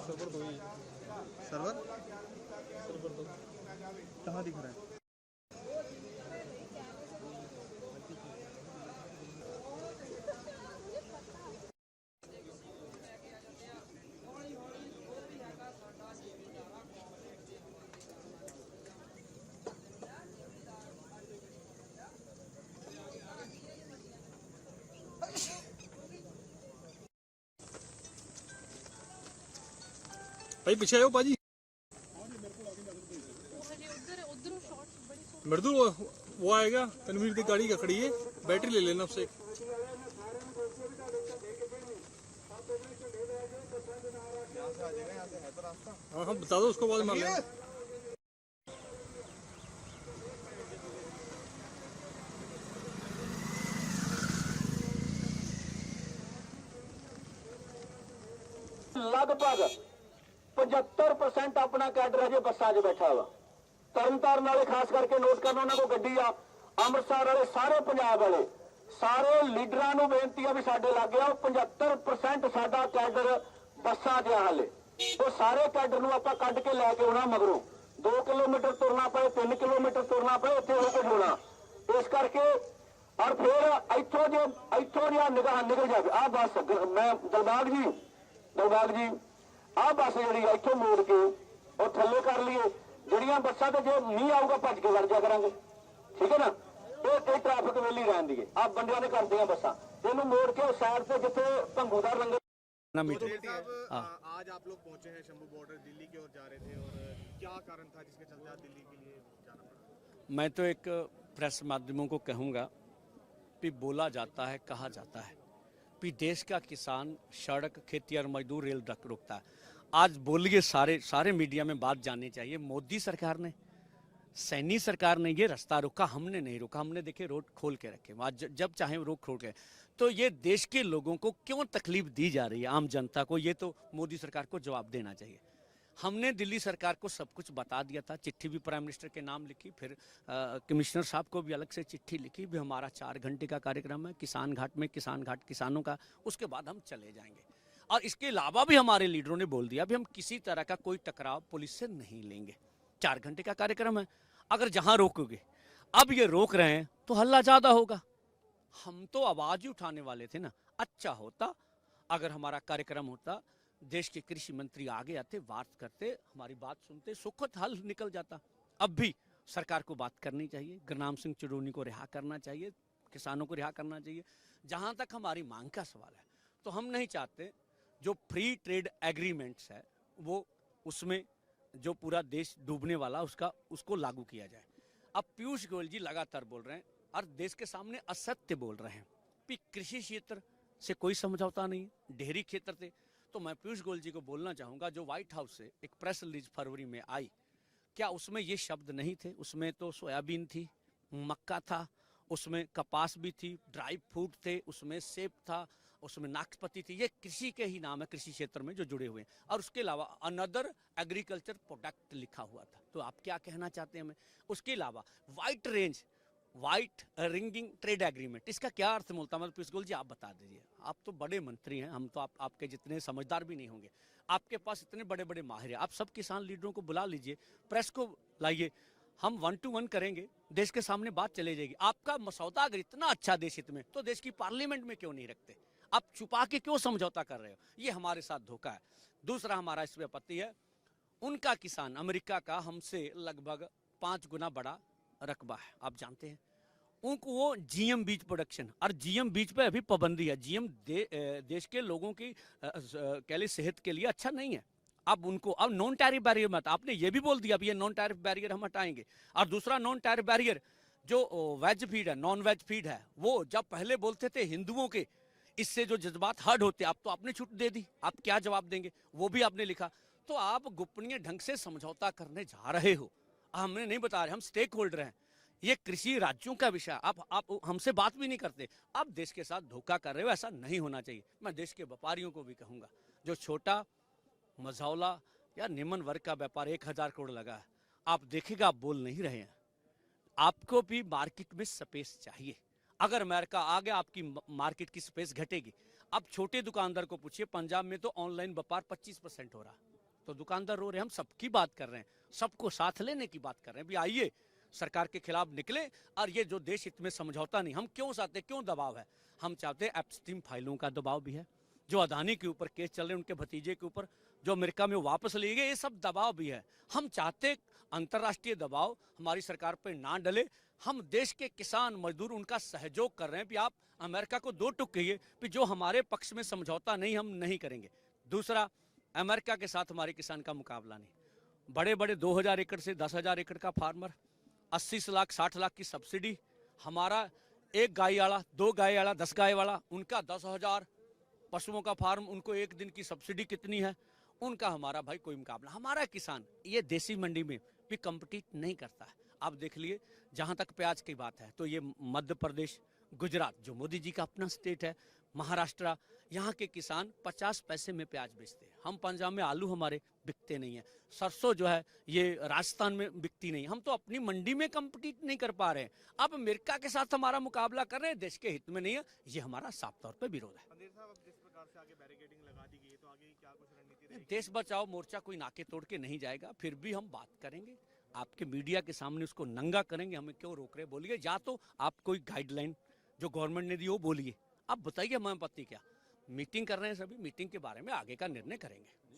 Server दो ही server server दो कहाँ दिख रहा है? भाई पीछे आयो पाजी मर्दू वो आएगा तनवीर की गाड़ी का खड़ी है बैटरी ले लेना उससे हाँ हाँ बता दो उसको बाद मार लेना लगभग 75% अपना कैडर अजे बसा च बैठा वा तरनताਰਨ वाले खास करके नोट करना उन्होंने को गड्डी आ अमृतसर वाले सारे पंजाब वाले सारे लीडरां नूं बेनती है भी साडे लागे आओ 75% साडा कैडर बसा च हाले वो सारे कैडर नूं आपां कढ के लैके आउणा मगरों 2 किलोमीटर तुरना पे 3 किलोमीटर तुरना पे इत्थे हो कुछ होना इस करके और फिर इत्थों जो निगाह निकल जाए आ बस मैं दिलबाग जी आ बस जी इतों मोड़ के और थले कर लिए जड़िया बसा तो जो नहीं आऊगा भज के वड़ जा करा ठीक है ना ये ट्रैफिक वेली रहन दी आप बंदियां ने कर दिया बसा इन मोड़ के साइड से जिथे भंगूदार लंगर आज आप लोग पहुंचे हैं शंभू बॉर्डर दिल्ली की ओर जा रहे थे और क्या कारण था जिसके चलते आप दिल्ली के लिए जाना पड़ा? मैं तो एक प्रेस माध्यमों को कहूँगा कि बोला जाता है कहा जाता है कि देश का किसान सड़क खेती और मजदूर रेल रुकता है। आज बोलिए सारे मीडिया में बात जाननी चाहिए। मोदी सरकार ने सैनी सरकार ने ये रास्ता रोका, हमने नहीं रोका। हमने देखे रोड खोल के रखे, आज जब चाहे रोड खोल के। तो ये देश के लोगों को क्यों तकलीफ दी जा रही है, आम जनता को, ये तो मोदी सरकार को जवाब देना चाहिए। हमने दिल्ली सरकार को सब कुछ बता दिया था, चिट्ठी भी प्राइम मिनिस्टर के नाम लिखी, फिर कमिश्नर साहब को भी अलग से चिट्ठी लिखी भी हमारा 4 घंटे का कार्यक्रम है किसान घाट में, किसान घाट किसानों का, उसके बाद हम चले जाएंगे। और इसके अलावा भी हमारे लीडरों ने बोल दिया भी हम किसी तरह का कोई टकराव पुलिस से नहीं लेंगे। 4 घंटे का कार्यक्रम है, अगर जहां रोकोगे, अब ये रोक रहे हैं तो हल्ला ज्यादा होगा। हम तो आवाज ही उठाने वाले थे ना। अच्छा होता अगर हमारा कार्यक्रम होता, देश के कृषि मंत्री आगे आते, बात करते, हमारी बात सुनते, सुखद हल निकल जाता। अब भी सरकार को बात करनी चाहिए, गुरनाम सिंह चिड़ोनी को रिहा करना चाहिए, किसानों को रिहा करना चाहिए। जहां तक हमारी मांग का सवाल है तो हम नहीं चाहते जो फ्री ट्रेड एग्रीमेंट्स है वो उसमें जो पूरा देश डूबने वाला उसको लागू किया जाए। अब पीयूष गोयल जी लगातार बोल रहे हैं और देश के सामने असत्य बोल रहे हैं कि कृषि क्षेत्र से कोई समझौता नहीं, डेयरी क्षेत्र से। तो मैं पीयूष गोयल जी को बोलना चाहूँगा, जो व्हाइट हाउस से एक प्रेस रिलीज फरवरी में आई, क्या उसमें ये शब्द नहीं थे? उसमें तो सोयाबीन थी, मक्का था, उसमें कपास भी थी, ड्राई फ्रूट थे, उसमें सेब था, उसमें नाशपाती थी। ये कृषि के ही नाम है कृषि क्षेत्र में जो जुड़े हुए हैं। और उसके अलावा अनदर एग्रीकल्चर प्रोडक्ट लिखा हुआ था। तो आप क्या कहना चाहते हैं हमें? उसके अलावा व्हाइट रिंगिंग ट्रेड एग्रीमेंट, इसका क्या अर्थ बोलता है? मतलब पीयूष गोयल जी आप बता दीजिए, आप तो बड़े मंत्री हैं, हम तो आपके जितने समझदार भी नहीं होंगे। आपके पास इतने बड़े बड़े माहिर हैं, आप सब किसान लीडरों को बुला लीजिए, प्रेस को लाइए, हम 1 to 1 करेंगे, देश के सामने बात चले जाएगी। आपका मसौदा अगर इतना अच्छा देश हित में, तो देश की पार्लियामेंट में क्यों नहीं रखते? आप छुपा के क्यों समझौता कर रहे हो? ये हमारे साथ धोखा है। दूसरा हमारा इसमें आपत्ति है, उनका किसान अमेरिका का हमसे लगभग 5 गुना बड़ा रकबा है, आप जानते हैं। उनको वो जीएम बीज प्रोडक्शन और जीएम बीज पे अभी पाबंदी है। जीएम देश के लोगों की कह ली सेहत के लिए अच्छा नहीं है। अब उनको अब नॉन टैरिफ बैरियर मत, आपने ये भी बोल दिया अब ये नॉन टैरिफ बैरियर हम हटाएंगे। और दूसरा नॉन टैरिफ बैरियर जो वेज फीड है, नॉन वेज फीड है, वो जब पहले बोलते थे हिंदुओं के इससे जो जज्बात हर्ट होते, अब तो आपने छूट दे दी, आप क्या जवाब देंगे? वो भी आपने लिखा। तो आप गोपनीय ढंग से समझौता करने जा रहे हो, हमने नहीं बता रहे, हम स्टेक होल्डर हैं। ये कृषि राज्यों का विषय, आप हमसे बात भी नहीं करते, आप देश के साथ धोखा कर रहे हो, ऐसा नहीं होना चाहिए। मैं देश के व्यापारियों को भी कहूंगा, जो छोटा मझौला या निम्न वर्ग का व्यापार 1000 करोड़ लगा है, आप देखिएगा आप बोल नहीं रहे हैं, आपको भी मार्केट में स्पेस चाहिए। अगर अमेरिका आ गया, आपकी मार्केट की स्पेस घटेगी। अब छोटे दुकानदार को पूछिए, पंजाब में तो ऑनलाइन व्यापार 25% हो रहा, तो दुकानदार रो रहे हैं, हम सबकी बात कर रहे हैं, सबको साथ लेने की बात कर रहे हैं। भी आइए सरकार के खिलाफ निकले, और ये जो देश हित में समझौता नहीं, हम क्यों चाहते, क्यों दबाव है, हम चाहते हैं एप्स्टीन फाइलों का दबाव भी है, जो अदानी के ऊपर केस चल रहे हैं, उनके भतीजे के ऊपर जो अमेरिका में वापस ले गए, ये सब दबाव भी है। हम चाहते अंतर्राष्ट्रीय दबाव हमारी सरकार पर ना डले। हम देश के किसान मजदूर उनका सहयोग कर रहे हैं कि आप अमेरिका को दो टूक कहिए कि जो हमारे पक्ष में समझौता नहीं, हम नहीं करेंगे। दूसरा, अमेरिका के साथ हमारे किसान का मुकाबला नहीं। बड़े बड़े 2000 एकड़ से 10,000 एकड़ का फार्मर, 80 लाख 60 लाख की सब्सिडी, हमारा एक गाय वाला, 2 गाय वाला, 10 गाय वाला, उनका 10,000 पशुओं का फार्म, उनको एक दिन की सब्सिडी कितनी है, उनका हमारा भाई कोई मुकाबला। हमारा किसान ये देसी मंडी में भी कम्पिटिट नहीं करता है। आप देख लिए, जहां तक प्याज की बात है तो ये मध्य प्रदेश, गुजरात जो मोदी जी का अपना स्टेट है, महाराष्ट्र, यहाँ के किसान 50 पैसे में प्याज बेचते हैं। हम पंजाब में आलू हमारे बिकते नहीं है, सरसों जो है ये राजस्थान में बिकती नहीं। हम तो अपनी मंडी में कम्पिटिट नहीं कर पा रहे हैं। अब अमेरिका के साथ हमारा मुकाबला कर रहे हैं, देश के हित में नहीं है, ये हमारा साफ तौर पर विरोध है। पंदेर साहब, अब जिस प्रकार से आगे बैरिकेडिंग लगा दी गई है, तो आगे क्या कुछ रणनीति रहेगी? देश बचाओ मोर्चा कोई नाके तोड़ के नहीं जाएगा, फिर भी हम बात करेंगे, आपके मीडिया के सामने उसको नंगा करेंगे। हमें क्यों रोक रहे बोलिए, या तो आप कोई गाइडलाइन जो गवर्नमेंट ने दी वो बोलिए, आप बताइए हमें आपत्ति क्या। मीटिंग कर रहे हैं सभी, मीटिंग के बारे में आगे का निर्णय करेंगे।